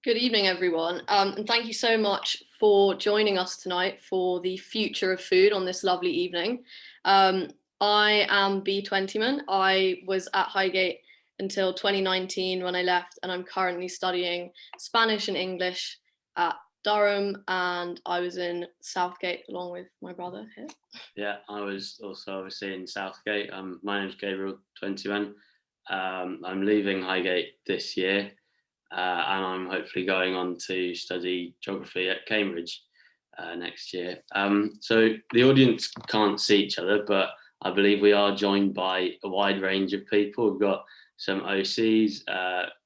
Good evening, everyone, and thank you so much for joining us tonight for the future of food on this lovely evening. I am Twentyman. I was at Highgate until 2019 when I left, and I'm currently studying Spanish and English at Durham, and I was in Southgate along with my brother here. Yeah, I was also obviously in Southgate. My name's Gabriel, 21. I'm leaving Highgate this year. And I'm hopefully going on to study geography at Cambridge next year. So the audience can't see each other, but I believe we are joined by a wide range of people. We've got some OCs,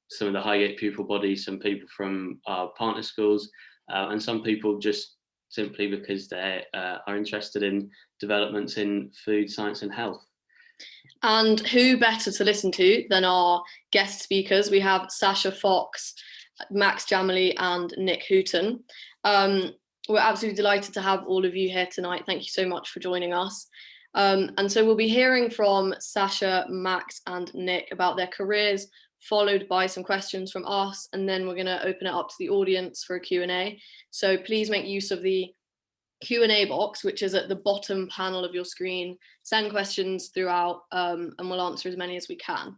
some of the Highgate pupil bodies, some people from our partner schools, and some people just simply because they are interested in developments in food, science and health. And who better to listen to than our guest speakers? We have Sasha Fox, Max Jamilly and Nick Hooton. We're absolutely delighted to have all of you here tonight. Thank you so much for joining us. And so we'll be hearing from Sasha, Max and Nick about their careers, followed by some questions from us, and then we're going to open it up to the audience for a Q&A. So please make use of the Q&A box, which is at the bottom panel of your screen. Send questions throughout and we'll answer as many as we can.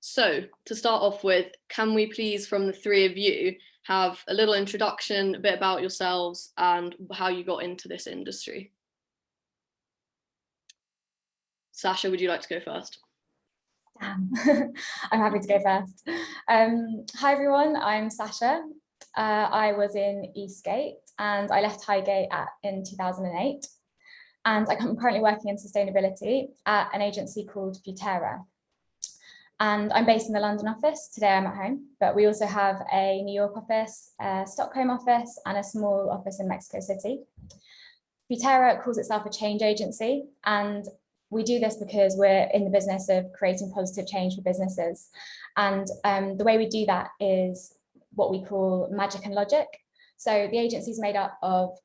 So to start off with, can we please from the three of you have a little introduction, a bit about yourselves and how you got into this industry? Sasha, would you like to go first? I'm happy to go first. Hi everyone, I'm Sasha. I was in Eastgate and I left Highgate in 2008. And I'm currently working in sustainability at an agency called Futerra. And I'm based in the London office. Today I'm at home, but we also have a New York office, a Stockholm office, and a small office in Mexico City. Futerra calls itself a change agency, and we do this because we're in the business of creating positive change for businesses. And the way we do that is what we call magic and logic. So the agency is made up of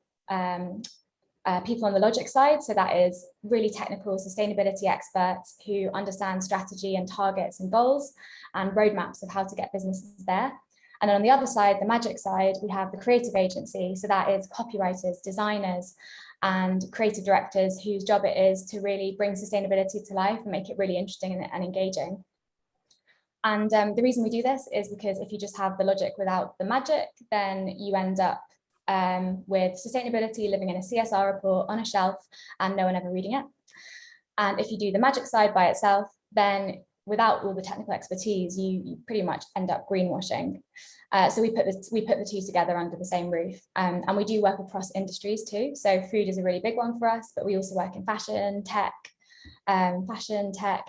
people on the logic side. So that is really technical sustainability experts who understand strategy and targets and goals and roadmaps of how to get businesses there. And then on the other side, the magic side, we have the creative agency. So that is copywriters, designers, and creative directors whose job it is to really bring sustainability to life and make it really interesting and engaging. And the reason we do this is because if you just have the logic without the magic, then you end up with sustainability living in a CSR report on a shelf and no one ever reading it. And if you do the magic side by itself, then without all the technical expertise, you pretty much end up greenwashing. So we put the two together under the same roof, and we do work across industries too. So food is a really big one for us, but we also work in fashion, tech,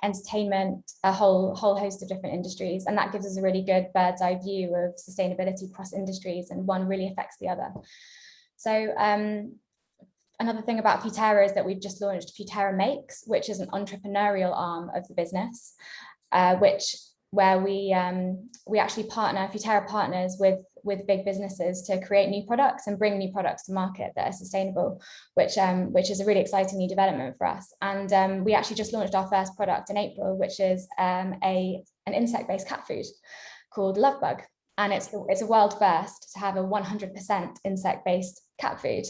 entertainment, a whole host of different industries, and that gives us a really good bird's eye view of sustainability across industries, and one really affects the other. So another thing about Futerra is that we've just launched Futerra Makes, which is an entrepreneurial arm of the business, where we actually Futerra partners with big businesses to create new products and bring new products to market that are sustainable, which is a really exciting new development for us. And we actually just launched our first product in April, which is an insect-based cat food called Lovebug. And it's a world first to have a 100% insect-based cat food.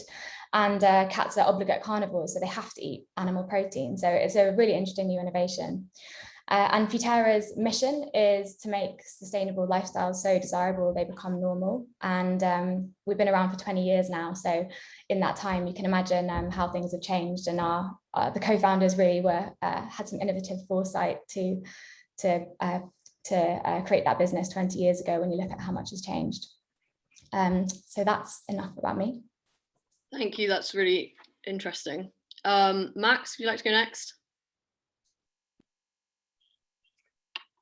And cats are obligate carnivores, so they have to eat animal protein. So it's a really interesting new innovation. And Futerra's mission is to make sustainable lifestyles so desirable they become normal. And we've been around for 20 years now. So in that time, you can imagine how things have changed. And the co-founders really had some innovative foresight to create that business 20 years ago when you look at how much has changed. So that's enough about me. Thank you. That's really interesting. Max, would you like to go next?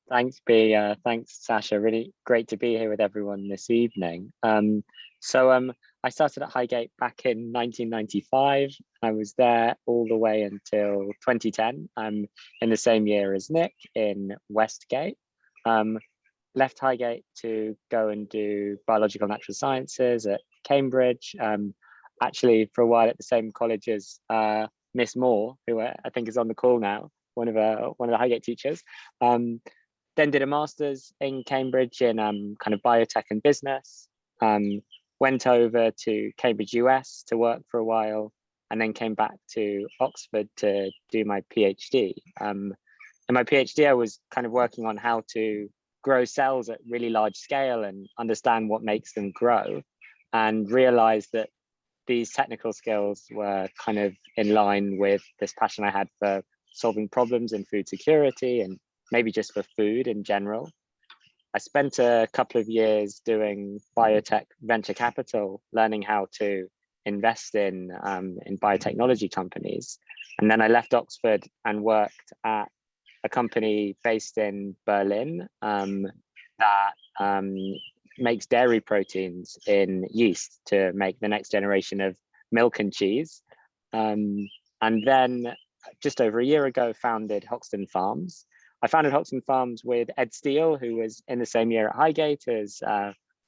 Thanks, B. Thanks, Sasha. Really great to be here with everyone this evening. I started at Highgate back in 1995. I was there all the way until 2010. I'm in the same year as Nick in Westgate. Left Highgate to go and do biological natural sciences at Cambridge. Actually, for a while at the same college as Miss Moore, who I think is on the call now, one of the Highgate teachers. Then did a master's in Cambridge in kind of biotech and business. Went over to Cambridge, US to work for a while, and then came back to Oxford to do my PhD. In my PhD, I was kind of working on how to grow cells at really large scale and understand what makes them grow, and realized that these technical skills were kind of in line with this passion I had for solving problems in food security and maybe just for food in general. I spent a couple of years doing biotech venture capital, learning how to invest in biotechnology companies. And then I left Oxford and worked at a company based in Berlin that makes dairy proteins in yeast to make the next generation of milk and cheese. And then just over a year ago, founded Hoxton Farms. I founded Hoxton Farms with Ed Steele, who was in the same year at Highgate as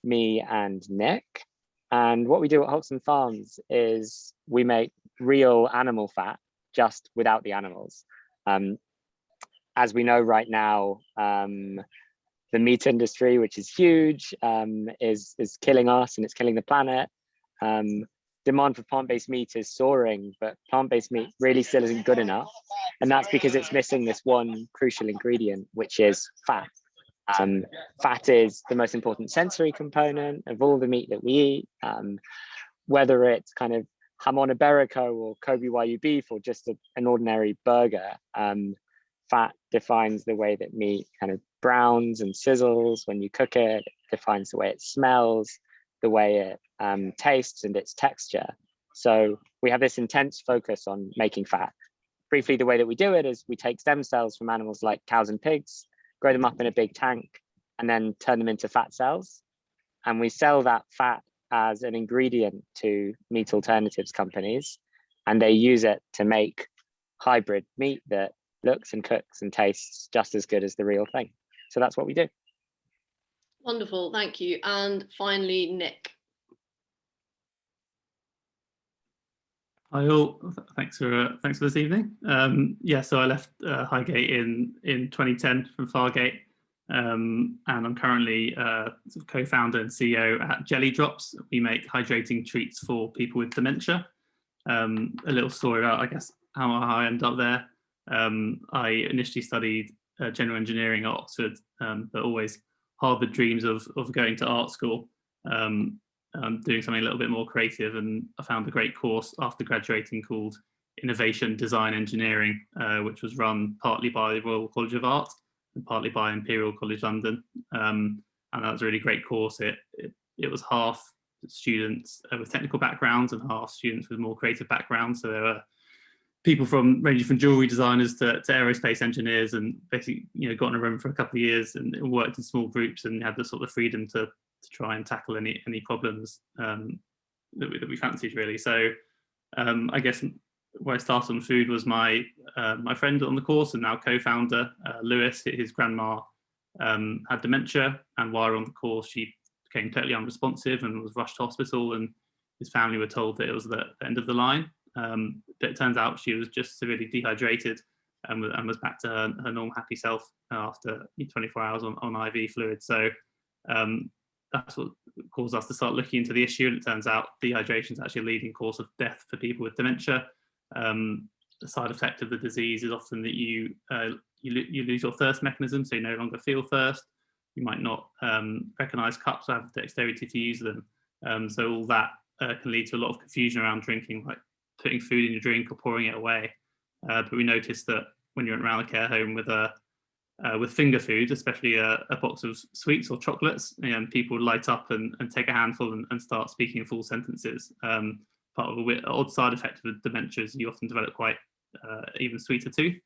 me and Nick. And what we do at Hoxton Farms is we make real animal fat, just without the animals. As we know right now, the meat industry, which is huge, is killing us and it's killing the planet. Demand for plant-based meat is soaring, but plant-based meat really still isn't good enough. And that's because it's missing this one crucial ingredient, which is fat. Fat is the most important sensory component of all the meat that we eat, whether it's kind of jamon iberico or Kobe Wagyu beef or just an ordinary burger. Fat defines the way that meat kind of browns and sizzles when you cook it. It defines the way it smells, the way it tastes and its texture. So we have this intense focus on making fat. Briefly, the way that we do it is we take stem cells from animals like cows and pigs, grow them up in a big tank, and then turn them into fat cells. And we sell that fat as an ingredient to meat alternatives companies, and they use it to make hybrid meat that looks and cooks and tastes just as good as the real thing. So that's what we do. Wonderful, thank you. And finally, Nick. Hi all, thanks for this evening. Yeah, so I left Highgate in 2010 from Fargate, and I'm currently sort of co-founder and CEO at Jelly Drops. We make hydrating treats for people with dementia. A little story about, I guess, how I ended up there. I initially studied general engineering at Oxford, but always harboured dreams of going to art school, doing something a little bit more creative. And I found a great course after graduating called Innovation Design Engineering, which was run partly by the Royal College of Art and partly by Imperial College London. And that was a really great course. It was half students with technical backgrounds and half students with more creative backgrounds. So there were people ranging from jewelry designers to aerospace engineers, and basically, got in a room for a couple of years and worked in small groups and had the sort of freedom to try and tackle any problems that we fancied, really. So I guess where I started on food was my friend on the course and now co-founder, Lewis. His grandma had dementia, and while on the course, she became totally unresponsive and was rushed to hospital, and his family were told that it was the end of the line. But it turns out she was just severely dehydrated and was back to her normal happy self after 24 hours on IV fluid. So that's what caused us to start looking into the issue. And it turns out dehydration is actually a leading cause of death for people with dementia. The side effect of the disease is often that you lose your thirst mechanism, so you no longer feel thirst. You might not recognise cups or have the dexterity to use them. So all that can lead to a lot of confusion around drinking, like putting food in your drink or pouring it away. But we noticed that when you're around a care home with finger food, especially a box of sweets or chocolates, people light up and take a handful and start speaking full sentences. Part of an odd side effect of dementia is you often develop quite even sweeter tooth.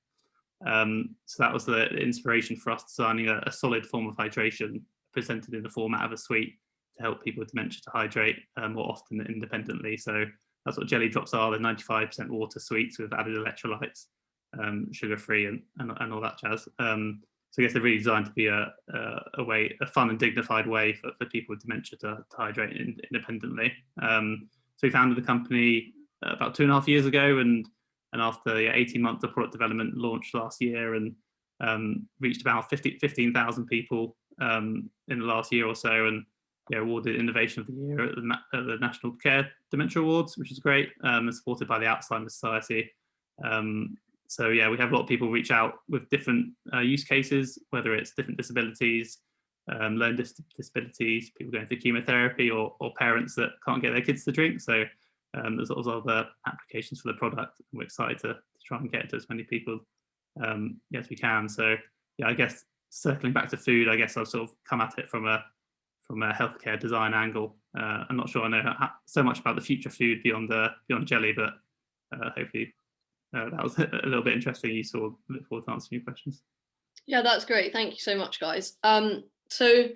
So that was the inspiration for us designing a solid form of hydration presented in the format of a sweet to help people with dementia to hydrate more often independently. So that's what Jelly Drops are. They're 95% water sweets with added electrolytes, sugar-free and all that jazz. So I guess they're really designed to be a fun and dignified way for people with dementia to hydrate independently. So we founded the company about 2.5 years ago, and after 18 months of product development, launched last year and reached about 15,000 people in the last year or so. And awarded Innovation of the Year at the National Care Dementia Awards, which is great, and supported by the Alzheimer's Society. So yeah, we have a lot of people reach out with different use cases, whether it's different disabilities, learning disabilities, people going through chemotherapy, or parents that can't get their kids to drink. So there's also other applications for the product. We're excited to try and get it to as many people as we can. So yeah, I guess circling back to food, I guess I've sort of come at it from a healthcare design angle. I'm not sure I know so much about the future food beyond jelly, but hopefully that was a little bit interesting. You saw, look forward to answering your questions. Yeah, that's great. Thank you so much, guys. So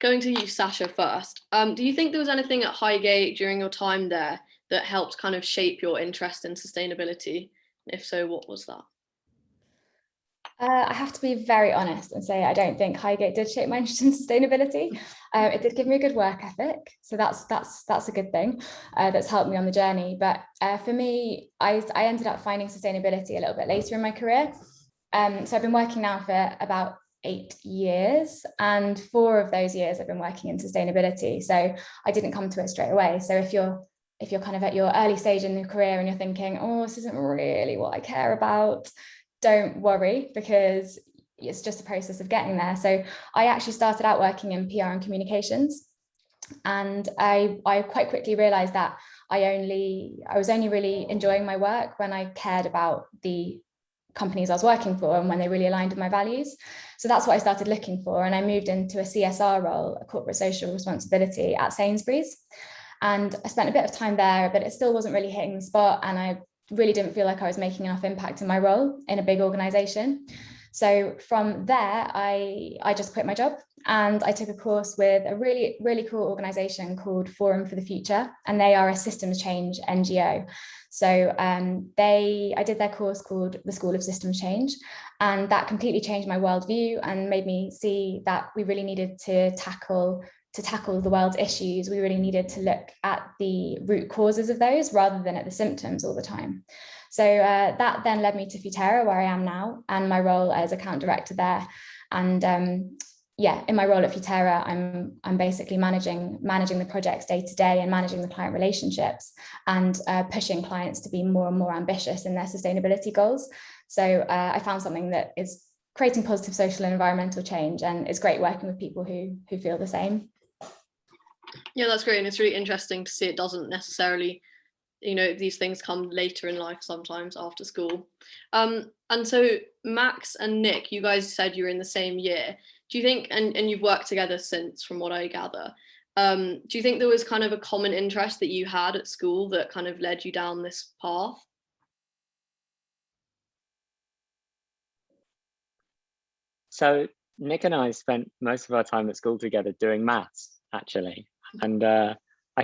going to you, Sasha, first. Do you think there was anything at Highgate during your time there that helped kind of shape your interest in sustainability? If so, what was that? I have to be very honest and say I don't think Highgate did shape my interest in sustainability. It did give me a good work ethic, so that's a good thing. That's helped me on the journey. But for me, I ended up finding sustainability a little bit later in my career. So I've been working now for about 8 years, and 4 of those years I've been working in sustainability. So I didn't come to it straight away. So if you're kind of at your early stage in your career and you're thinking, oh, this isn't really what I care about, don't worry, because it's just a process of getting there. So I actually started out working in PR and communications, and I quite quickly realized that I was only really enjoying my work when I cared about the companies I was working for and when they really aligned with my values. So that's what I started looking for, and I moved into a CSR role, a corporate social responsibility, at Sainsbury's. And I spent a bit of time there, but it still wasn't really hitting the spot, and I really didn't feel like I was making enough impact in my role in a big organization. So from there, I just quit my job, and I took a course with a really, really cool organization called Forum for the Future, and they are a systems change NGO. So I did their course called the School of Systems Change, and that completely changed my worldview and made me see that we really needed to tackle the world's issues. We really needed to look at the root causes of those rather than at the symptoms all the time. So that then led me to Futerra, where I am now, and my role as account director there. And in my role at Futerra, I'm basically managing the projects day to day and managing the client relationships and pushing clients to be more and more ambitious in their sustainability goals. So I found something that is creating positive social and environmental change, and it's great working with people who feel the same. Yeah, that's great, and it's really interesting to see it doesn't necessarily, these things come later in life, sometimes after school. And so Max and Nick, you guys said you were in the same year. Do you think, and you've worked together since, from what I gather, do you think there was kind of a common interest that you had at school that kind of led you down this path? So Nick and I spent most of our time at school together doing maths, actually. And I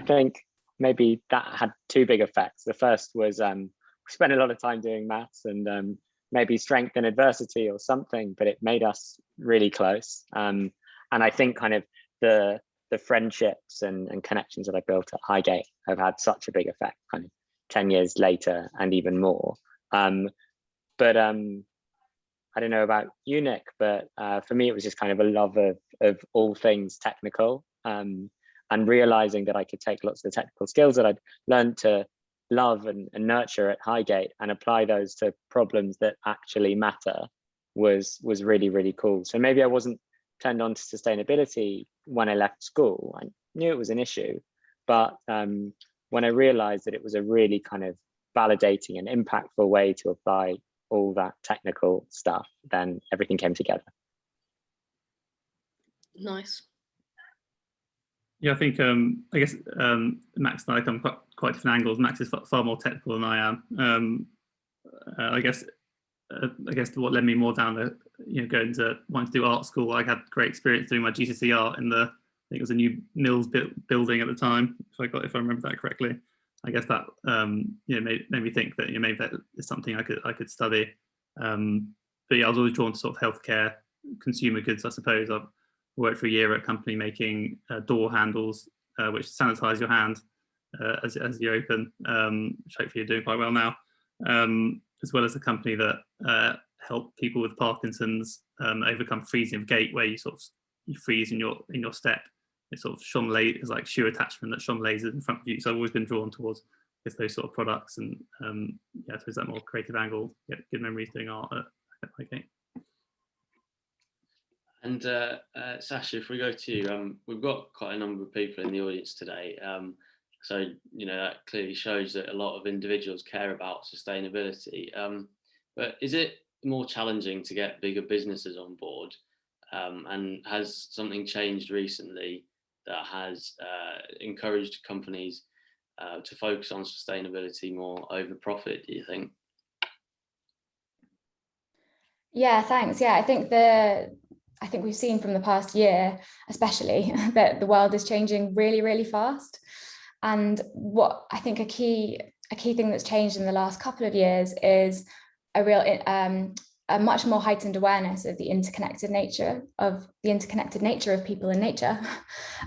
think maybe that had 2 big effects. The first was we spent a lot of time doing maths, and maybe strength and adversity or something, but it made us really close. And I think kind of the friendships and connections that I built at Highgate have had such a big effect kind of 10 years later and even more. But I don't know about you, Nick, but for me, it was just kind of a love of all things technical, and realizing that I could take lots of the technical skills that I'd learned to love and nurture at Highgate and apply those to problems that actually matter was really, really cool. So maybe I wasn't turned on to sustainability when I left school. I knew it was an issue, but when I realized that it was a really kind of validating and impactful way to apply all that technical stuff, then everything came together. Nice. Yeah, I think I guess Max and I come quite different angles. Max is far more technical than I am. I guess what led me more down the going to wanting to do art school. I had great experience doing my GCSE art in I think it was a new Mills building at the time, if I remember that correctly. I guess that made me think that maybe that is something I could study. But yeah, I was always drawn to sort of healthcare, consumer goods, I suppose. I've worked for a year at a company making door handles, which sanitize your hand as you open, which hopefully you're doing quite well now, as well as a company that help people with Parkinson's overcome freezing of gait, where you freeze in your step it's sort of Cholmeleians, is like shoe attachment that Cholmeleians is in front of you. So I've always been drawn towards those sort of products, and yeah, I suppose that more creative angle. Yeah, good memories doing art at Highgate. And Sasha, if we go to you, we've got quite a number of people in the audience today. So, you know, that clearly shows that a lot of individuals care about sustainability. But is it more challenging to get bigger businesses on board? And has something changed recently that has encouraged companies to focus on sustainability more over profit, do you think? Yeah, thanks. Yeah, I think we've seen from the past year, especially, that the world is changing really, really fast. And what I think a key thing that's changed in the last couple of years is a much more heightened awareness of the interconnected nature of people and nature.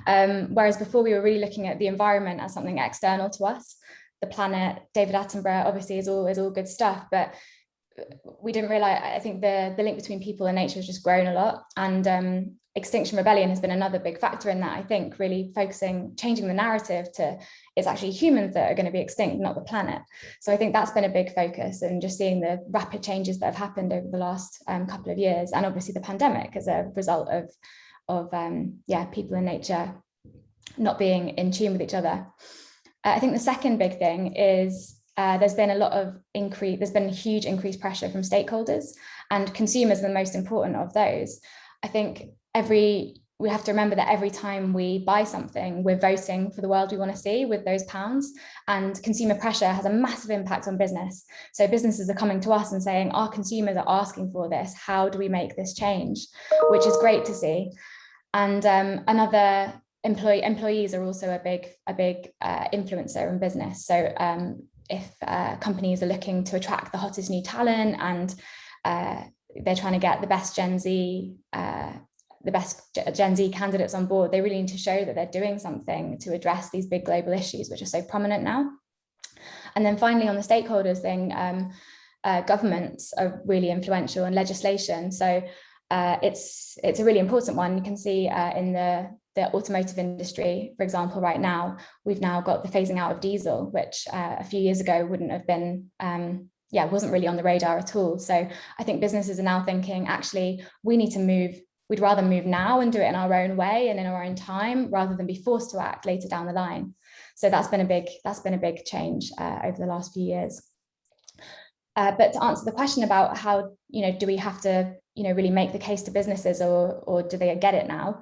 Whereas before we were really looking at the environment as something external to us. The planet, David Attenborough, obviously is all good stuff, but we didn't realize, I think the link between people and nature has just grown a lot. And Extinction Rebellion has been another big factor in that, I think, really changing the narrative to it's actually humans that are going to be extinct, not the planet. So I think that's been a big focus, and just seeing the rapid changes that have happened over the last couple of years, and obviously the pandemic as a result of people and nature not being in tune with each other. I think the second big thing is there's been huge increased pressure from stakeholders, and consumers are the most important of those. I think we have to remember that every time we buy something, we're voting for the world we want to see with those pounds, and consumer pressure has a massive impact on business. So businesses are coming to us and saying, our consumers are asking for this, how do we make this change? Which is great to see. And employees are also a big influencer in business. So if companies are looking to attract the hottest new talent, and they're trying to get the best Gen Z candidates on board, they really need to show that they're doing something to address these big global issues, which are so prominent now. And then finally, on the stakeholders thing, governments are really influential in legislation. So it's a really important one. You can see in the automotive industry, for example, right now, we've now got the phasing out of diesel, which a few years ago wouldn't have been, wasn't really on the radar at all. So I think businesses are now thinking, actually, we need to move. We'd rather move now and do it in our own way and in our own time, rather than be forced to act later down the line. So that's been a big change over the last few years. But to answer the question about how, do we have to, really make the case to businesses, or do they get it now?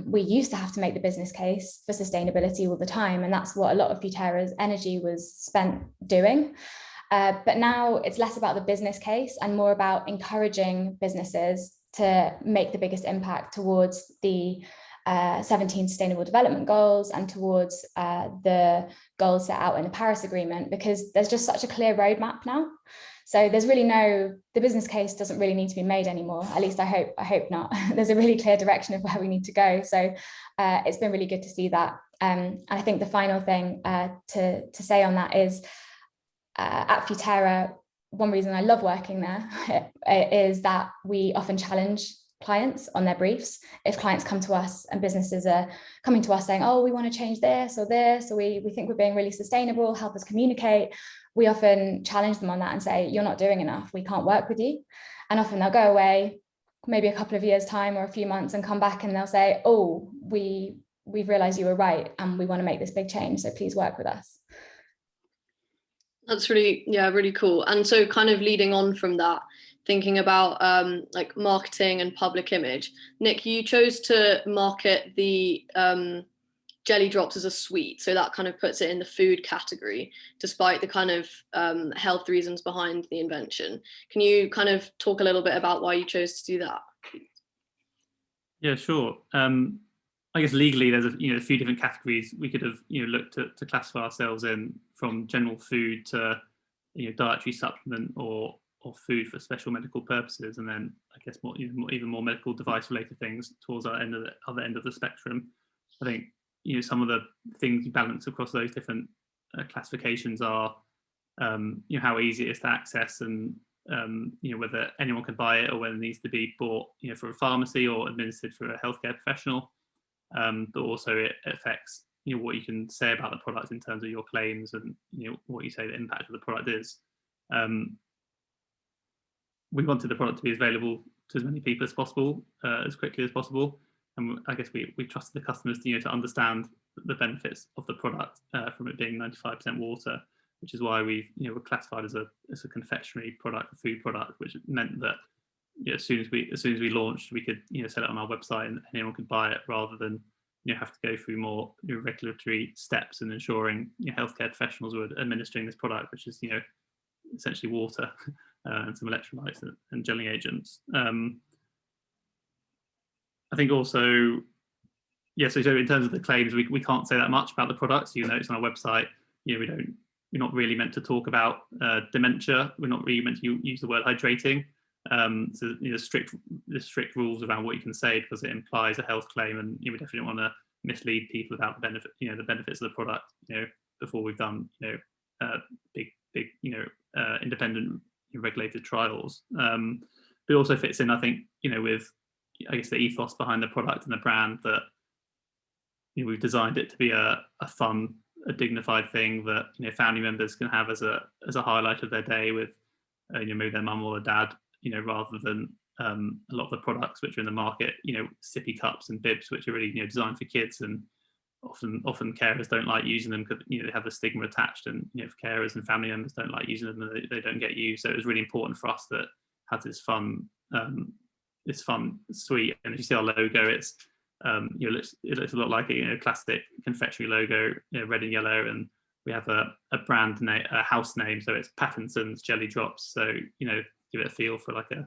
We used to have to make the business case for sustainability all the time, and that's what a lot of Futerra's energy was spent doing. But now it's less about the business case and more about encouraging businesses to make the biggest impact towards the 17 Sustainable Development Goals and towards the goals set out in the Paris Agreement, because there's just such a clear roadmap now. So there's really the business case doesn't really need to be made anymore. At least I hope not. There's a really clear direction of where we need to go. So it's been really good to see that. And I think the final thing to say on that is at Futerra, one reason I love working there is that we often challenge clients on their briefs. If clients come to us and businesses are coming to us saying, oh, we want to change this, or we think we're being really sustainable, help us communicate, we often challenge them on that and say, you're not doing enough, we can't work with you. And often they'll go away, maybe a couple of years' time or a few months, and come back and they'll say, oh, we've realized you were right and we want to make this big change, so please work with us. That's really cool. And so kind of leading on from that, thinking about like marketing and public image, Nick, you chose to market the jelly drops as a sweet, so that kind of puts it in the food category, despite the kind of health reasons behind the invention. Can you kind of talk a little bit about why you chose to do that? Yeah, sure. I guess legally there's a few different categories we could have looked to classify ourselves in, from general food to dietary supplement or food for special medical purposes, and then I guess even more medical device related things towards our other end of the spectrum. I think some of the things you balance across those different classifications are how easy it is to access, and whether anyone can buy it, or whether it needs to be bought for a pharmacy or administered for a healthcare professional. but also it affects what you can say about the product in terms of your claims and what you say the impact of the product is. We wanted the product to be available to as many people as possible, as quickly as possible, and I guess we trusted the customers to understand the benefits of the product from it being 95% water, which is why we were classified as a confectionery product, a food product, which meant that as soon as we launched, we could sell it on our website and anyone could buy it, rather than have to go through more regulatory steps and ensuring healthcare professionals were administering this product, which is essentially water and some electrolytes and gelling agents. I think also, so in terms of the claims, we can't say that much about the products. It's on our website. We're not really meant to talk about dementia. We're not really meant to use the word hydrating. So the strict rules around what you can say, because it implies a health claim, and we definitely want to mislead people about the benefit, the benefits of the product, before we've done big independent regulated trials. But it also fits in, I think, with I guess the ethos behind the product and the brand, that we've designed it to be a fun, a dignified thing that family members can have as a highlight of their day with maybe their mum or their dad, rather than a lot of the products which are in the market, sippy cups and bibs, which are really designed for kids, and often carers don't like using them because they have the stigma attached, and if carers and family members don't like using them, they don't get used. So it was really important for us that had this fun suite. And if you see our logo, it's it looks a lot like a classic confectionery logo, red and yellow, and we have a brand name, a house name, so it's Pattinson's Jelly Drops. So give it a feel for like a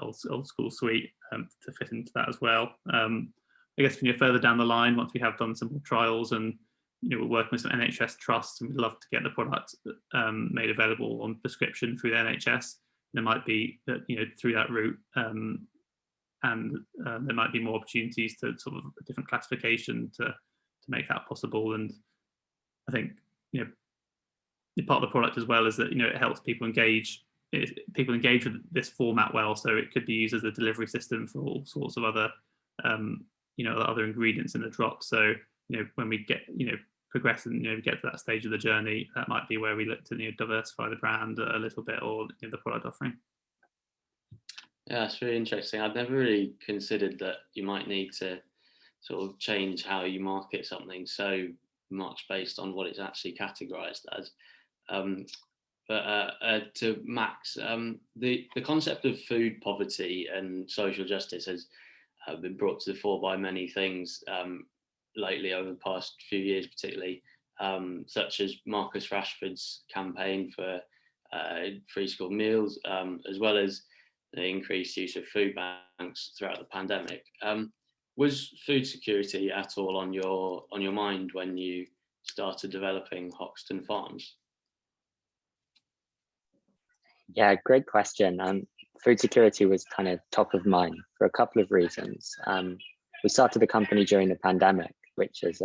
old school sweet to fit into that as well. I guess further down the line, once we have done some more trials and we're working with some NHS trusts, and we'd love to get the product made available on prescription through the NHS. There might be that through that route, and there might be more opportunities to sort of a different classification to make that possible. And I think part of the product as well is that it helps people engage. People engage with this format well, so it could be used as a delivery system for all sorts of other other ingredients in the drop. So when we get progress and get to that stage of the journey, that might be where we look to diversify the brand a little bit, or the product offering. Yeah, that's really interesting. I'd never really considered that you might need to sort of change how you market something so much based on what it's actually categorized as. But to Max, the concept of food poverty and social justice has been brought to the fore by many things lately over the past few years, particularly, such as Marcus Rashford's campaign for free school meals, as well as the increased use of food banks throughout the pandemic. Was food security at all on your mind when you started developing Hoxton Farms? Yeah, great question. Food security was kind of top of mind for a couple of reasons. We started the company during the pandemic, which is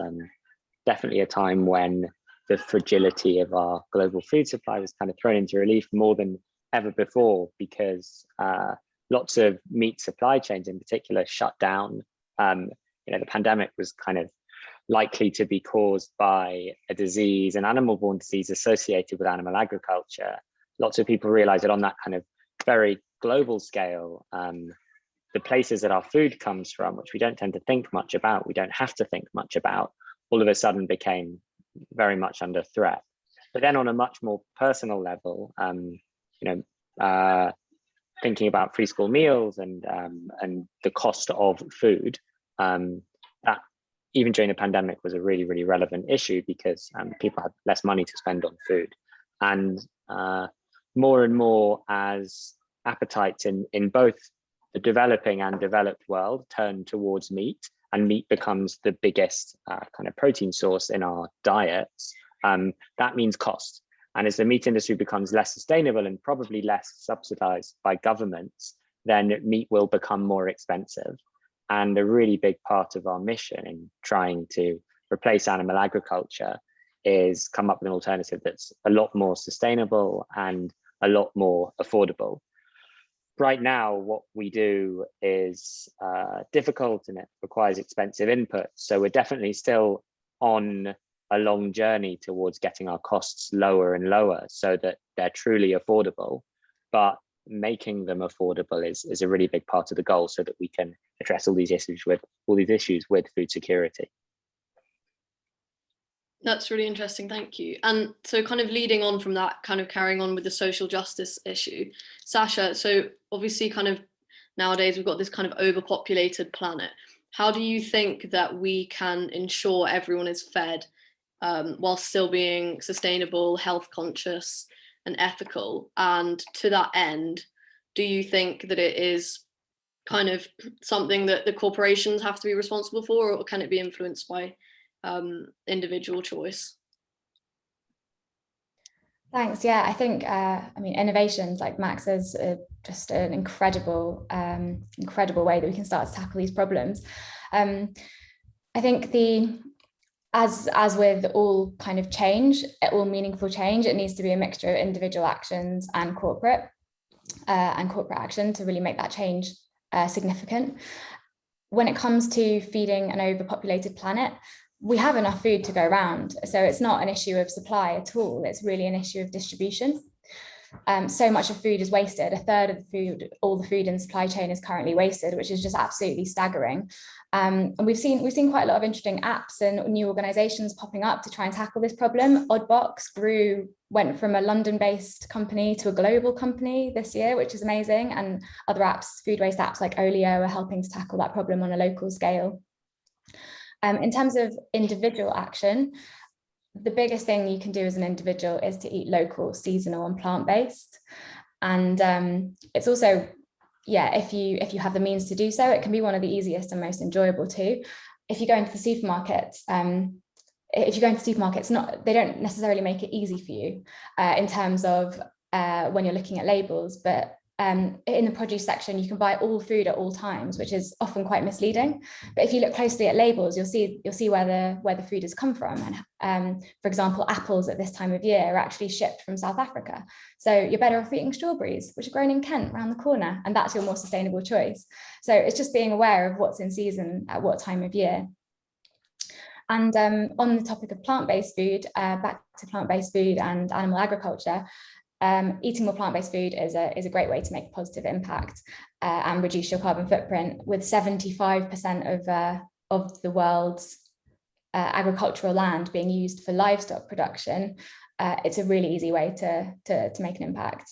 definitely a time when the fragility of our global food supply was kind of thrown into relief more than ever before, because lots of meat supply chains in particular shut down. The pandemic was kind of likely to be caused by a disease, an animal-borne disease associated with animal agriculture. Lots of people realize that on that kind of very global scale, the places that our food comes from, which we don't tend to think much about, we don't have to think much about, all of a sudden became very much under threat. But then on a much more personal level, thinking about free school meals and the cost of food, that even during the pandemic was a really, really relevant issue, because people had less money to spend on food. And more and more, as appetites in both the developing and developed world turn towards meat, and meat becomes the biggest kind of protein source in our diets, that means cost. And as the meat industry becomes less sustainable and probably less subsidized by governments, then meat will become more expensive. And a really big part of our mission in trying to replace animal agriculture is come up with an alternative that's a lot more sustainable and a lot more affordable. right now, what we do is difficult and it requires expensive input. So we're definitely still on a long journey towards getting our costs lower and lower so that they're truly affordable. But making them affordable is a really big part of the goal, so that we can address all these issues with food security. That's really interesting, thank you. And so kind of leading on from that, kind of carrying on with the social justice issue, Sasha, so obviously kind of nowadays we've got this kind of overpopulated planet. How do you think that we can ensure everyone is fed while still being sustainable, health conscious and ethical? And to that end, do you think that it is kind of something that the corporations have to be responsible for, or can it be influenced by individual choice? Thanks. Yeah, I think innovations like Max is just an incredible way that we can start to tackle these problems. I think as with all kind of change, all meaningful change, it needs to be a mixture of individual actions and corporate action to really make that change significant. When it comes to feeding an overpopulated planet, we have enough food to go around. So it's not an issue of supply at all. It's really an issue of distribution. So much of food is wasted. A third of the food, all the food in the supply chain is currently wasted, which is just absolutely staggering. And we've seen quite a lot of interesting apps and new organizations popping up to try and tackle this problem. Oddbox went from a London-based company to a global company this year, which is amazing. And other apps, food waste apps like Olio, are helping to tackle that problem on a local scale. In terms of individual action, the biggest thing you can do as an individual is to eat local, seasonal and plant-based. And it's also, if you have the means to do so, it can be one of the easiest and most enjoyable too. If you go into the supermarkets, they don't necessarily make it easy for you in terms of when you're looking at labels, but in the produce section, you can buy all food at all times, which is often quite misleading. But if you look closely at labels, you'll see where the food has come from. And for example, apples at this time of year are actually shipped from South Africa. So you're better off eating strawberries, which are grown in Kent around the corner, and that's your more sustainable choice. So it's just being aware of what's in season at what time of year. And on the topic of plant-based food, back to plant-based food and animal agriculture, eating more plant-based food is a great way to make a positive impact and reduce your carbon footprint. With 75% of the world's agricultural land being used for livestock production, it's a really easy way to make an impact.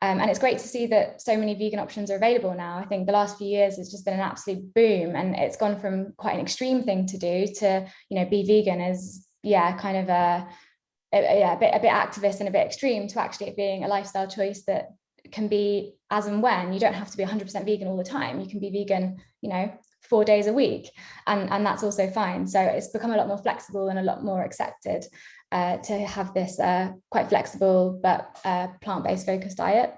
And it's great to see that so many vegan options are available now. I think the last few years has just been an absolute boom, and it's gone from quite an extreme thing to do to, be vegan is kind of a bit activist and a bit extreme, to actually it being a lifestyle choice that can be as and when. You don't have to be 100% vegan all the time. You can be vegan, 4 days a week, and that's also fine. So it's become a lot more flexible and a lot more accepted to have this quite flexible but plant-based focused diet.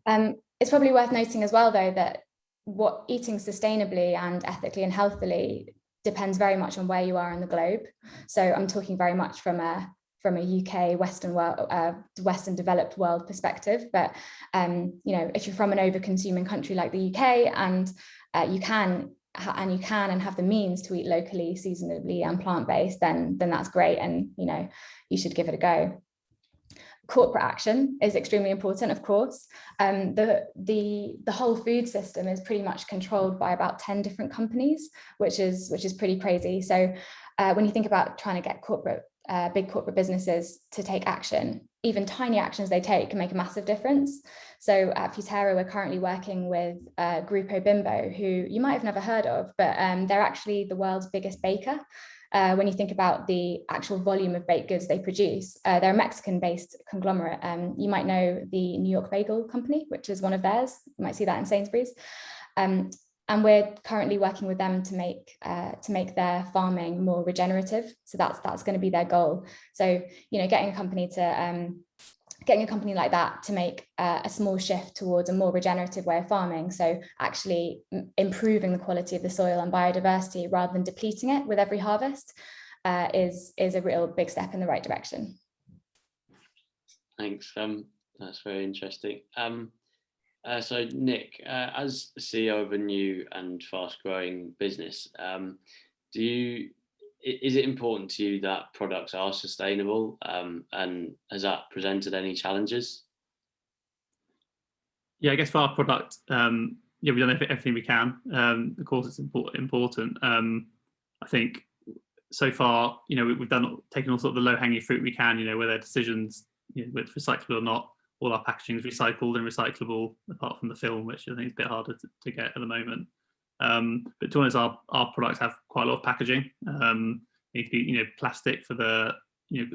It's probably worth noting as well, though, that what eating sustainably and ethically and healthily depends very much on where you are in the globe. So I'm talking very much from a UK Western developed world perspective. But if you're from an over-consuming country like the UK, and you can have the means to eat locally, seasonably and plant-based, then that's great, and you should give it a go. Corporate action is extremely important, of course. The whole food system is pretty much controlled by about 10 different companies, which is pretty crazy. So when you think about trying to get big corporate businesses to take action, even tiny actions they take can make a massive difference. So at Futerra, we're currently working with Grupo Bimbo, who you might have never heard of, but they're actually the world's biggest baker. When you think about the actual volume of baked goods they produce, they're a Mexican-based conglomerate. You might know the New York Bagel Company, which is one of theirs. You might see that in Sainsbury's. And we're currently working with them to make their farming more regenerative. So that's going to be their goal. So getting a company like that to make a small shift towards a more regenerative way of farming, so actually improving the quality of the soil and biodiversity rather than depleting it with every harvest, is a real big step in the right direction. Thanks. That's very interesting. So Nick, as the CEO of a new and fast-growing business, is it important to you that products are sustainable, and has that presented any challenges? Yeah, I guess for our product, yeah, we've done everything we can. Of course, it's important. I think so far, we've taken all sort of the low-hanging fruit we can. Where there are decisions, whether it's recyclable or not. All our packaging is recycled and recyclable, apart from the film, which I think is a bit harder to get at the moment. But to be honest, our products have quite a lot of packaging. Need to be, plastic for the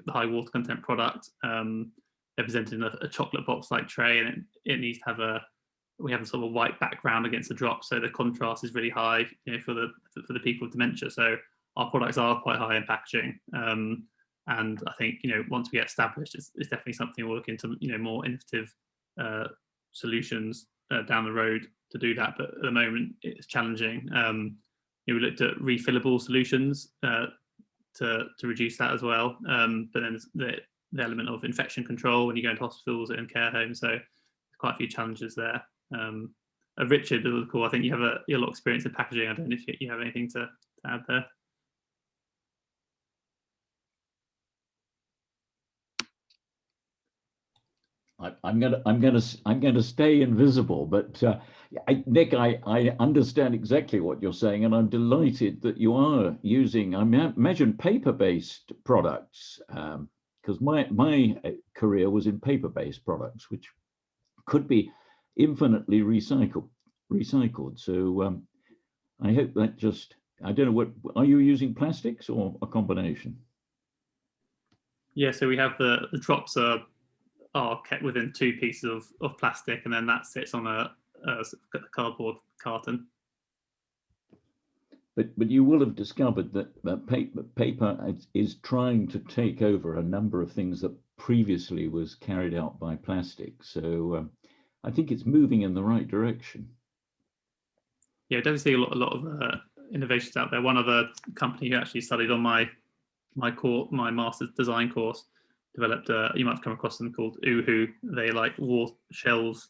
high water content product. They're presented in a chocolate box-like tray, and it needs to we have a sort of a white background against the drop, so the contrast is really high, for the people with dementia. So our products are quite high in packaging. And I think, once we get established, it's definitely something we'll look into, more innovative solutions down the road to do that. But at the moment, it's challenging. We looked at refillable solutions to reduce that as well. But then there's the element of infection control when you go into hospitals and care homes. So there's quite a few challenges there. Richard, cool. I think you have a lot of experience in packaging. I don't know if you have anything to add there. I'm gonna stay invisible, but Nick, I understand exactly what you're saying, and I'm delighted that you are using, I imagine, paper-based products, because my career was in paper-based products, which could be infinitely recycled. So I hope that I don't know, what are you using, plastics or a combination? Yeah, so we have the drops are kept within 2 pieces of plastic, and then that sits on a cardboard carton. But you will have discovered that paper is trying to take over a number of things that previously was carried out by plastic. So I think it's moving in the right direction. Yeah, I definitely see a lot of innovations out there. One other company who actually studied on my master's design course developed, you might have come across them, called Oohoo. They like water shells,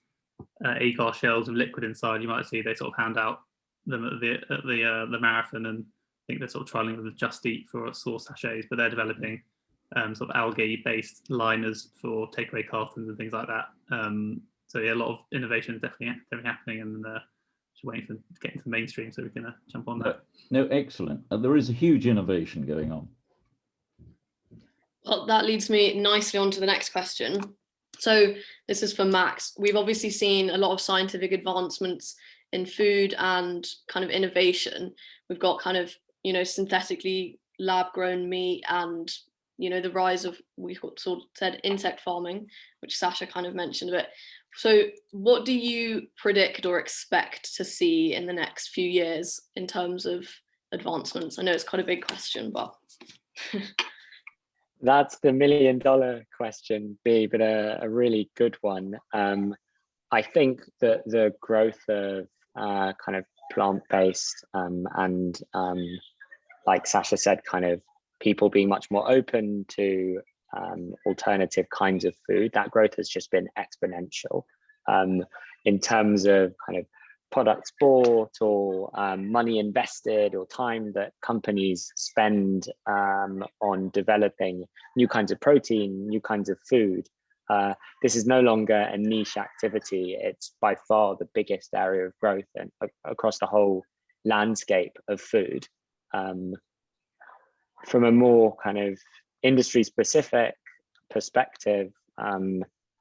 agar shells with liquid inside. You might see they sort of hand out them at the marathon, and I think they're sort of trialing with Just Eat for sauce sachets, but they're developing sort of algae-based liners for takeaway cartons and things like that. So yeah, a lot of innovation is definitely happening, and just waiting to get into the mainstream so we can jump on that. No, excellent. There is a huge innovation going on. Well, that leads me nicely on to the next question. So this is for Max. We've obviously seen a lot of scientific advancements in food and kind of innovation. We've got kind of, synthetically lab-grown meat, and, the rise of, we sort of said, insect farming, which Sasha kind of mentioned a bit. So what do you predict or expect to see in the next few years in terms of advancements? I know it's quite a big question, but... That's the $1 million question, B, but a really good one. I think that the growth of kind of plant-based and like Sasha said, kind of people being much more open to alternative kinds of food, that growth has just been exponential. In terms of kind of products bought or money invested or time that companies spend on developing new kinds of protein, new kinds of food. This is no longer a niche activity. It's by far the biggest area of growth and across the whole landscape of food. From a more kind of industry specific perspective,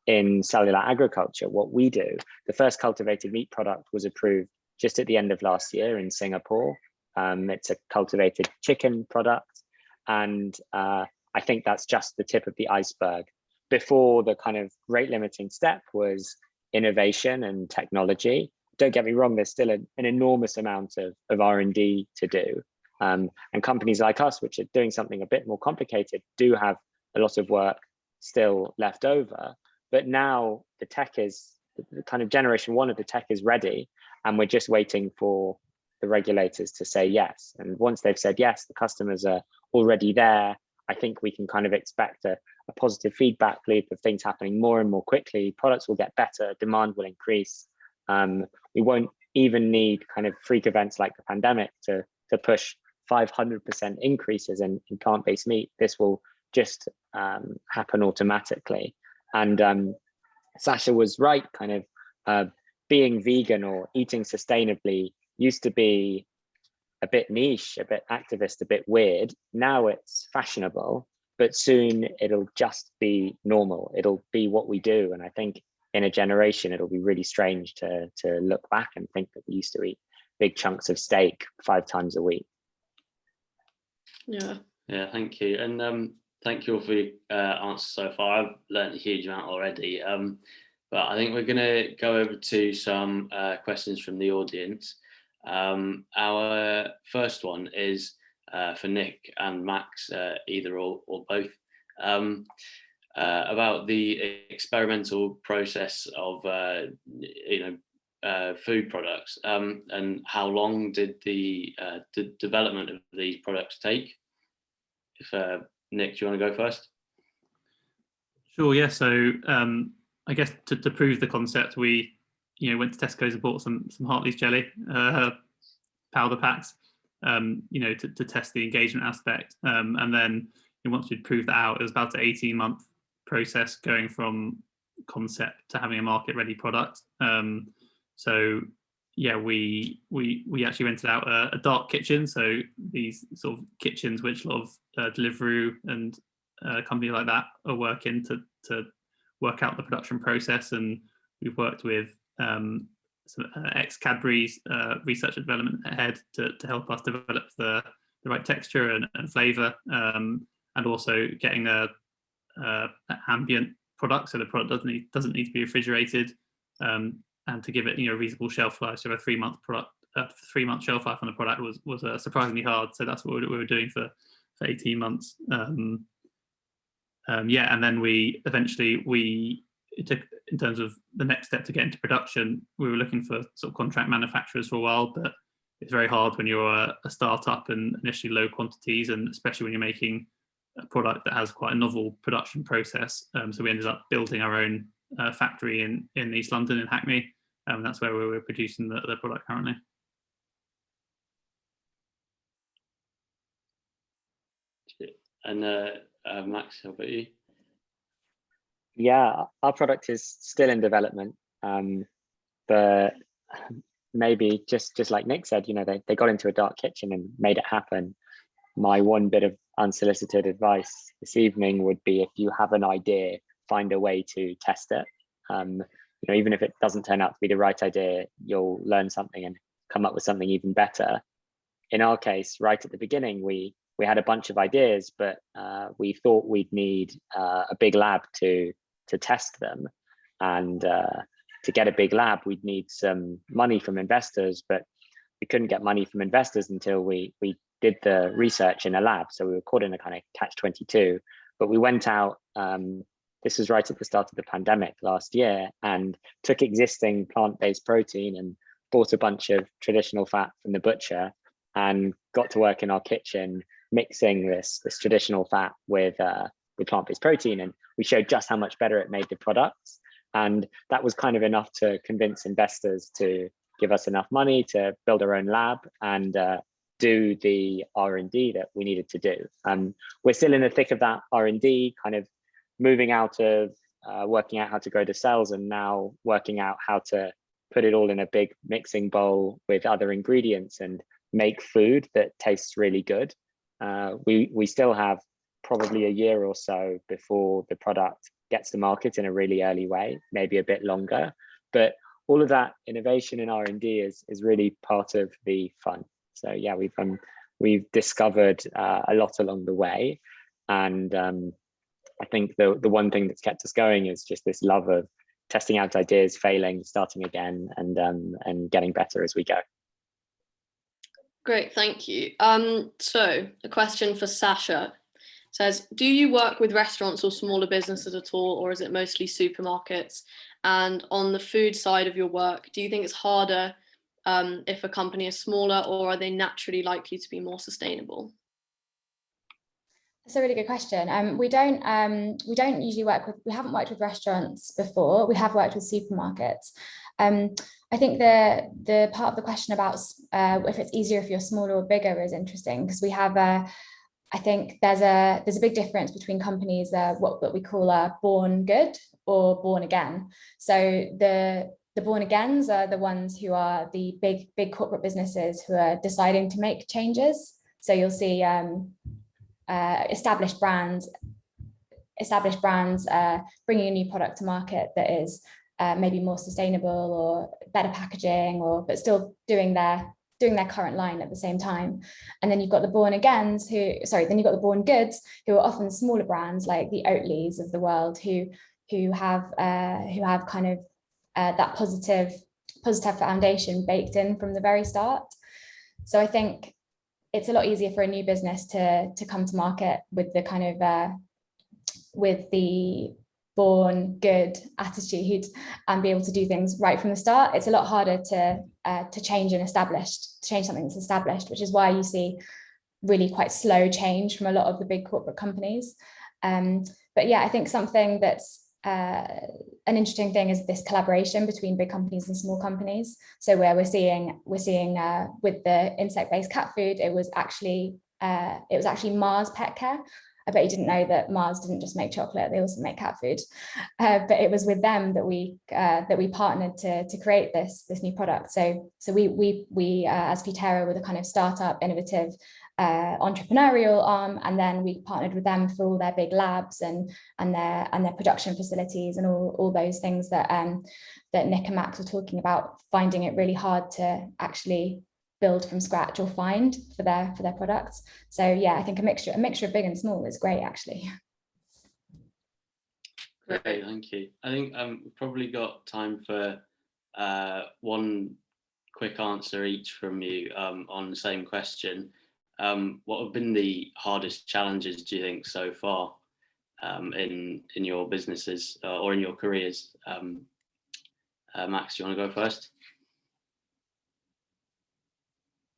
in cellular agriculture, what we do, the first cultivated meat product was approved just at the end of last year in Singapore. It's a cultivated chicken product. And I think that's just the tip of the iceberg. Before, the kind of rate limiting step was innovation and technology. Don't get me wrong, there's still an enormous amount of R&D to do. And companies like us, which are doing something a bit more complicated, do have a lot of work still left over. But now the tech is, the kind of generation 1 of the tech is ready, and we're just waiting for the regulators to say yes. And once they've said yes, the customers are already there. I think we can kind of expect a positive feedback loop of things happening more and more quickly. Products will get better, demand will increase, We won't even need kind of freak events like the pandemic to push 500% increases in plant-based meat. This will just happen automatically. And Sasha was right, kind of being vegan or eating sustainably used to be a bit niche, a bit activist, a bit weird. Now it's fashionable, but soon it'll just be normal. It'll be what we do. And I think in a generation, it'll be really strange to look back and think that we used to eat big chunks of steak 5 times a week. Yeah, thank you. And thank you all for your answers so far. I've learned a huge amount already. But I think we're going to go over to some questions from the audience. Our first one is for Nick and Max, either or both, about the experimental process of food products, and how long did the development of these products take? If Nick, do you want to go first? Sure. Yeah. So I guess to prove the concept, we went to Tesco's and bought some Hartley's jelly powder packs, to test the engagement aspect, and then once we'd proved that out, it was about an 18-month process going from concept to having a market ready product. So yeah, we actually rented out a dark kitchen, so these sort of kitchens which a lot of Deliveroo and companies like that are working to work out the production process. And we've worked with some ex-Cadbury's research and development head to help us develop the right texture and flavour, and also getting a ambient product, so the product doesn't need to be refrigerated, and to give it a reasonable shelf life. So a 3-month shelf life on the product was surprisingly hard. So that's what we were doing for 18 months. And then we eventually it took, in terms of the next step to get into production, we were looking for sort of contract manufacturers for a while, but it's very hard when you're a startup and initially low quantities, and especially when you're making a product that has quite a novel production process. So we ended up building our own factory in East London, in Hackney, and that's where we're producing the product currently. And Max, how about you? Yeah, our product is still in development, but maybe just like Nick said, they got into a dark kitchen and made it happen. My one bit of unsolicited advice this evening would be, if you have an idea, find a way to test it. Even if it doesn't turn out to be the right idea, you'll learn something and come up with something even better. In our case, right at the beginning, we had a bunch of ideas, but we thought we'd need a big lab to test them. And to get a big lab, we'd need some money from investors, but we couldn't get money from investors until we did the research in a lab. So we were caught in a kind of catch-22, but we went out, this was right at the start of the pandemic last year, and took existing plant-based protein and bought a bunch of traditional fat from the butcher and got to work in our kitchen mixing this traditional fat with plant-based protein. And we showed just how much better it made the products. And that was kind of enough to convince investors to give us enough money to build our own lab and do the R&D that we needed to do. We're still in the thick of that R&D, kind of moving out of working out how to grow the cells, and now working out how to put it all in a big mixing bowl with other ingredients and make food that tastes really good. We still have probably a year or so before the product gets to market in a really early way, maybe a bit longer. But all of that innovation in R&D is really part of the fun. So yeah, we've discovered a lot along the way, and I think the one thing that's kept us going is just this love of testing out ideas, failing, starting again, and getting better as we go. Great, thank you. So a question for Sasha says, do you work with restaurants or smaller businesses at all, or is it mostly supermarkets? And on the food side of your work, do you think it's harder if a company is smaller, or are they naturally likely to be more sustainable? That's a really good question. We don't usually we haven't worked with restaurants before. We have worked with supermarkets. I think the part of the question about if it's easier if you're smaller or bigger is interesting, because we have I think there's a big difference between companies what we call born good or born again. So the born agains are the ones who are the big corporate businesses who are deciding to make changes. So you'll see established brands bringing a new product to market that is maybe more sustainable or better packaging, but still doing their current line at the same time. And then you've got the born goods who are often smaller brands like the Oatleys of the world who have kind of that positive foundation baked in from the very start. So I think it's a lot easier for a new business to come to market with the kind of with the born good attitude and be able to do things right from the start. It's a lot harder to change something that's established, which is why you see really quite slow change from a lot of the big corporate companies. But yeah, I think something that's an interesting thing is this collaboration between big companies and small companies. So where we're seeing with the insect-based cat food, it was actually Mars Pet Care. I bet you didn't know that Mars didn't just make chocolate; they also make cat food. But it was with them that we partnered to create this new product. So we as Futerra were the kind of startup, innovative, entrepreneurial arm, and then we partnered with them for all their big labs and their production facilities and all those things that Nick and Max were talking about, finding it really hard to actually build from scratch or find for their products. So yeah, I think a mixture of big and small is great, actually. Great, thank you. I think we've probably got time for one quick answer each from you on the same question. What have been the hardest challenges, do you think, so far in your businesses or in your careers? Max, do you want to go first?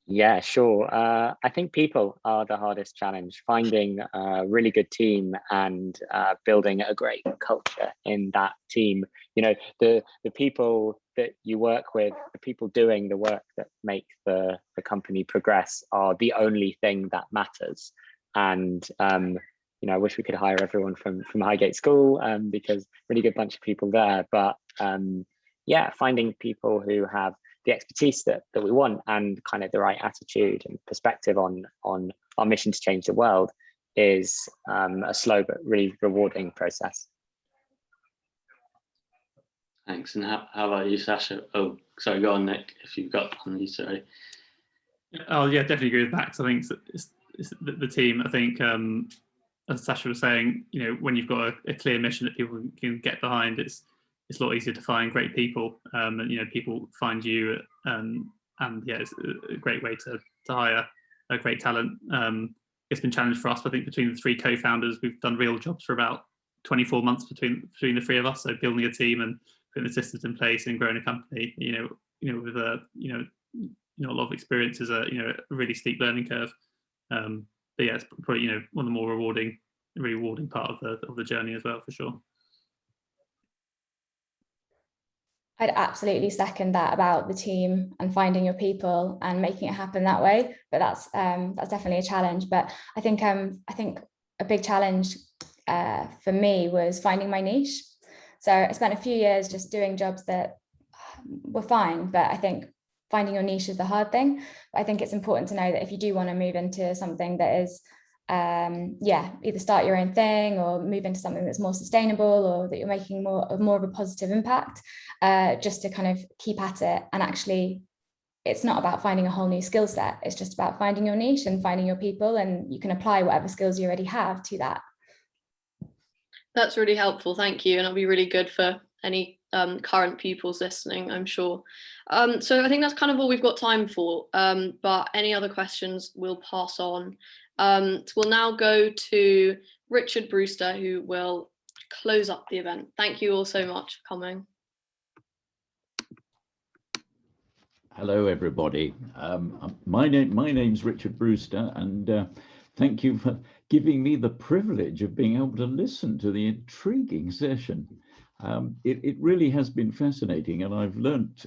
Yeah, sure. I think people are the hardest challenge. Finding a really good team and building a great culture in that team. You know, the people that you work with, the people doing the work that make the company progress are the only thing that matters. And you know, I wish we could hire everyone from Highgate School because really good bunch of people there. But yeah, finding people who have the expertise that we want and kind of the right attitude and perspective on our mission to change the world is a slow but really rewarding process. Thanks. And how about you, Sasha? Oh, sorry, go on, Nick, if you've got one, sorry. Oh yeah, definitely agree with Max. I think it's the team. I think as Sasha was saying, you know, when you've got a clear mission that people can get behind, it's a lot easier to find great people, and you know, people find you, and yeah, it's a great way to hire a great talent. It's been challenged for us. I think between the three co-founders, we've done real jobs for about 24 months between the three of us. So building a team and putting the systems in place and growing a company, you know, with a a lot of experience is a really steep learning curve. But yeah, it's probably one of the more rewarding part of the journey as well, for sure. I'd absolutely second that about the team and finding your people and making it happen that way. But that's definitely a challenge. But I think a big challenge for me was finding my niche. So I spent a few years just doing jobs that were fine, but I think finding your niche is the hard thing. But I think it's important to know that if you do want to move into something that is either start your own thing or move into something that's more sustainable or that you're making more of a positive impact, just to kind of keep at it. And actually, it's not about finding a whole new skill set. It's just about finding your niche and finding your people, and you can apply whatever skills you already have to that. That's really helpful, thank you, and it'll be really good for any current pupils listening, I'm sure. So I think that's kind of all we've got time for, but any other questions we'll pass on. So we'll now go to Richard Brewster, who will close up the event. Thank you all so much for coming. Hello, everybody. My name's Richard Brewster, and Thank you for giving me the privilege of being able to listen to the intriguing session. It really has been fascinating, and I've learnt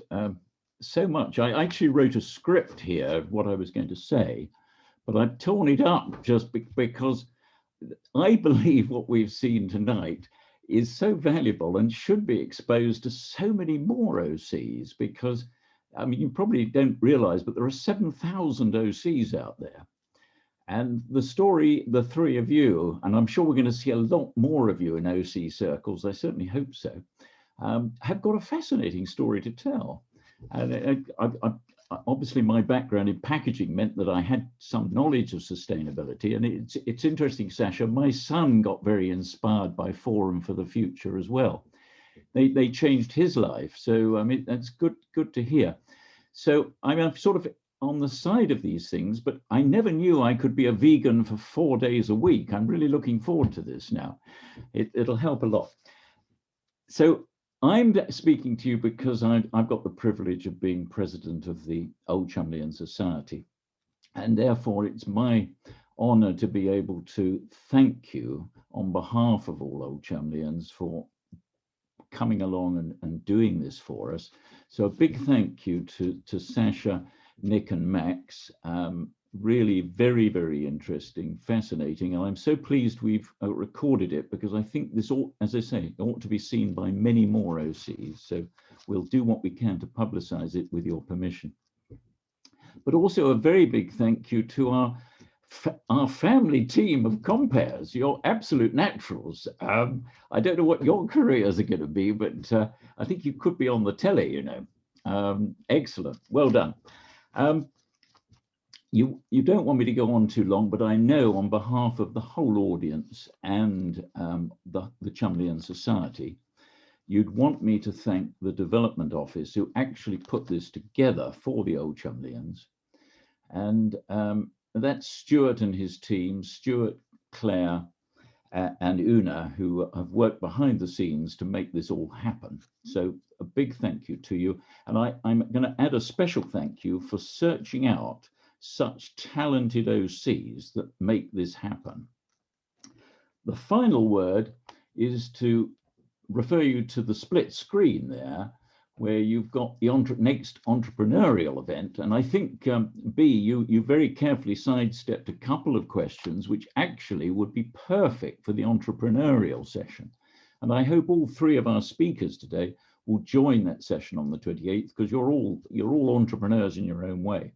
so much. I actually wrote a script here of what I was going to say, but I've torn it up just because I believe what we've seen tonight is so valuable and should be exposed to so many more OCs, because, I mean, you probably don't realize, but there are 7,000 OCs out there. And the story, the three of you, and I'm sure we're going to see a lot more of you in OC circles, I certainly hope so, have got a fascinating story to tell. And obviously my background in packaging meant that I had some knowledge of sustainability. And it's interesting, Sasha, my son got very inspired by Forum for the Future as well. They changed his life. So I mean, that's good to hear. So I'm sort of on the side of these things, but I never knew I could be a vegan for 4 days a week. I'm really looking forward to this now. It'll help a lot. So I'm speaking to you because I've got the privilege of being president of the Old Cholmelian Society. And therefore it's my honor to be able to thank you on behalf of all Old Cholmelians for coming along and doing this for us. So a big thank you to Sasha, Nick and Max. Really very, very interesting, fascinating. And I'm so pleased we've recorded it, because I think this ought, as I say, ought to be seen by many more OCs. So we'll do what we can to publicize it with your permission. But also a very big thank you to our family team of compares, your absolute naturals. I don't know what your careers are going to be, but I think you could be on the telly, you know. Excellent, well done. You don't want me to go on too long, but I know on behalf of the whole audience and the Cholmelian Society, you'd want me to thank the Development Office who actually put this together for the Old Cholmelians. And that's Stuart and his team, Stuart, Claire, and Una, who have worked behind the scenes to make this all happen. So a big thank you to you. And I'm going to add a special thank you for searching out such talented OCs that make this happen. The final word is to refer you to the split screen there, where you've got the next entrepreneurial event. And I think, B, you very carefully sidestepped a couple of questions which actually would be perfect for the entrepreneurial session. And I hope all three of our speakers today will join that session on the 28th, because you're all entrepreneurs in your own way.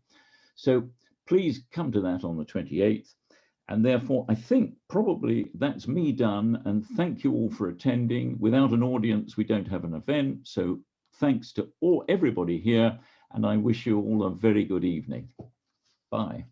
So please come to that on the 28th. And therefore, I think probably that's me done. And thank you all for attending. Without an audience, we don't have an event. So thanks to everybody here. And I wish you all a very good evening. Bye.